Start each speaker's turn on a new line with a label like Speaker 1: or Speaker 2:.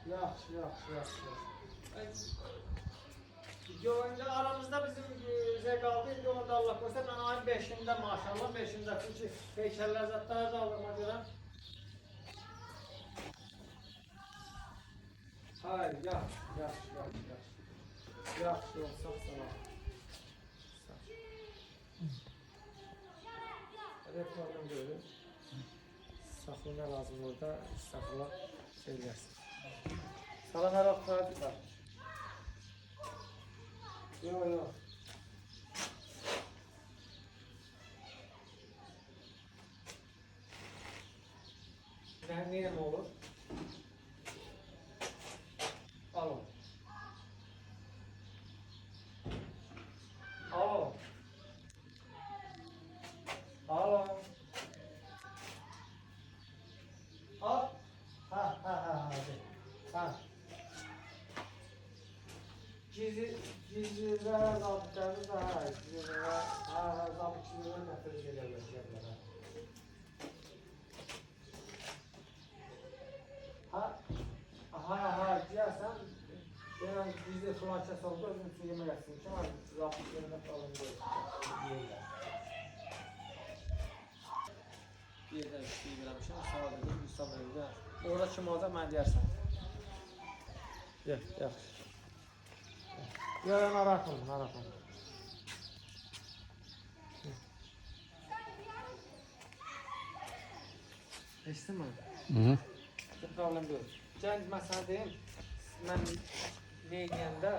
Speaker 1: Yaxşı. Göründü aramızda bizim şey kaldı. İndi onu da Allah koysa ben ayın 5'inde maşallah 5'inde çünkü heykeller zatları da alırma göre. Hayır yaxşı. Yaxşı ol sağ salam. Reklamını görün. Saxlı ne lazım orada? Saxla şeylersin. Sana her hafta var. Yok. Niye mi olur? Alo. Al. Ha. Gizliler zabitlerimiz de zabitçilerin nefret geliyorlar. Ha, diyersen yani gizli flança sonunda özüm için yemek etsin için zabitlerin nefret alınıyor. Bir yerden bir şey vermişim, sağ dedim, Mustafa evde. Orada kim olacaq, mən deyərsən. Yaxşı. Narahat olma. Eşitsin mi? Bir problem yox. Cəng, mən sənə deyim, mən ne edəndə